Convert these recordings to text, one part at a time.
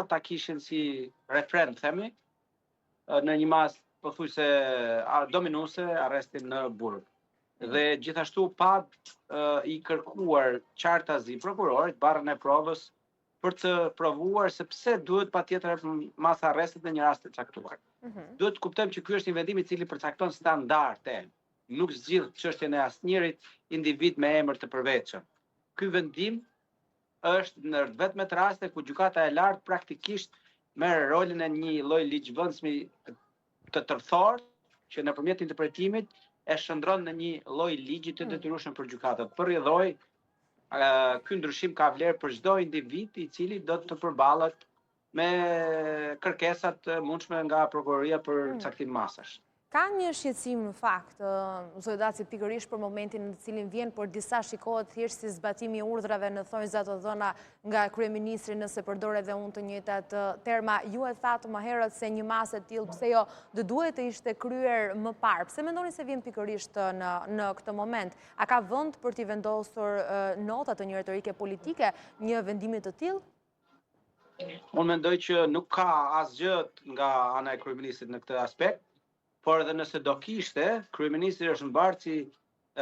ta kishin si refren, themi, në një mas pothuajse dominuese arrestin në Burg. Dhe gjithashtu pa i kërkuar qartazi prokurorit barrën e provës për të provuar se pse duhet patjetër mas arrestit në një rast të caktuar. Duhet të kuptojmë që ky është një vendim i cili përcakton standarde, nuk zgjidh çështjen e asnjërit individ me emër të përveçëm. Ky vendim është në vetëm raste ku gjykata e lartë praktikisht merr rolin e një lloj ligjvëndsmi të tërthor që nëpërmjet interpretimit e shndron në një lloj ligji të detyrueshëm për gjykatat. Përrjedhoj, ky ndryshim ka vlerë për çdo individ i cili do të përballet me kërkesat të mundshme nga prokuroria për caktim masash. Ka një shqetësim në fakt, zoti Daci, pikërisht për momentin në cilin vjen, por disa shikohet thjesht si zbatimi i urdhrave në thonjza të dhëna nga kryeministri nëse përdor edhe unë të njëjtat terma. Ju e thatë më herët se një masë e tillë pse jo duhet të ishte kryer më parë. Pse mendoni se vjen pikërisht në këtë moment? A ka vend për t'i vendosur nota të një retorike politike një vendimi të tillë? Unë mendoj që nuk ka asgjë nga ana e kryeministrit në këtë aspekt. Por edhe nëse do kishte, kryeministri është mbarë si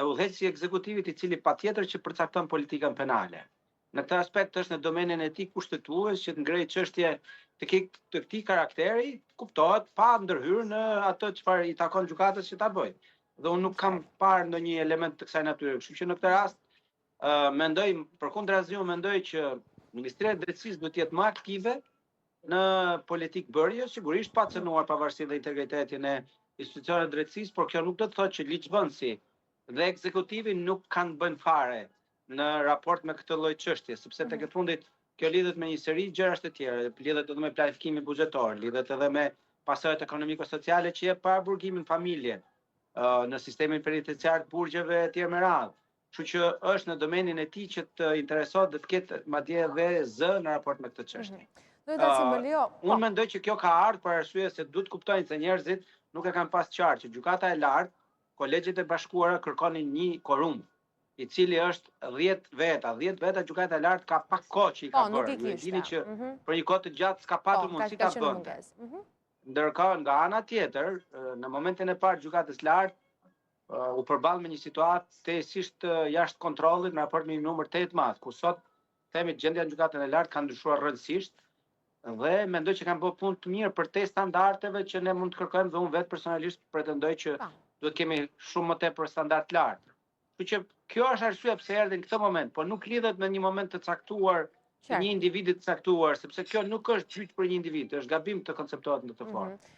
udhëheqësi i ekzekutivit i cili patjetër që përcakton politikën penale. Në këtë aspekt është në domenin e tij kushtetues që të ngrejë çështje të këtij karakteri, kuptohet pa ndërhyrë në atë çfarë i takon gjykatës që ta bëjë. Dhe unë nuk kam parë ndonjë element të kësaj natyre. Kështu që në këtë rast mendoj, përkundrazi unë mendoj që Ministria e Drejtësisë duhet të jetë më aktive në politikë bërje, sigurisht pa cënuar pavarësinë dhe integritetin e institucionet drejtësisë, por kjo nuk do të thotë që ligjvënësi dhe ekzekutivi nuk kanë bën fare në raport me këtë lloj çështje, sepse tek e fundit kjo lidhet me një seri gjërash të tjera, lidhet edhe me planifikimin buxhetor, lidhet edhe me pasojat ekonomiko-sociale që jep paraburgimin familjen, në sistemin penitenciar të burgjeve etj me radhë. Kështu që është në domenin e tij që të interesohet dhe të ketë madje edhe zë në raport me këtë çështje. Unë mendoj që kjo ka ardhur për arsye se duhet kuptojnë se njerëzit nuk e kanë pas qartë që gjykata e lartë, kolegjet e bashkuara kërkonin një korum, i cili është 10 veta. 10 veta gjykata e lartë ka pak kohë që i ka bërë. Ju dini që për një kohë të gjatë s'ka patur mundësi ta bënte. Ndërkohë nga ana tjetër, në momentin e parë gjykatës lartë u përball me një situatë thjesht jashtë kontrollit në raport me një numër të madh, ku sot themi gjendja në gjykatën e lartë ka ndryshuar rrëndësisht. Dhe mendoj që kanë bërë punë të mirë për te standardeve që ne mund të kërkojmë dhe unë vetë personalisht pretendoj që duhet kemi shumë më tepër standard lartë. Kështu që kjo është arsyeja pse erdhi në këtë moment, por nuk lidhet me një moment të caktuar, një individi të caktuar, sepse kjo nuk është gjyq për një individ, është gabim të konceptohet në këtë formë.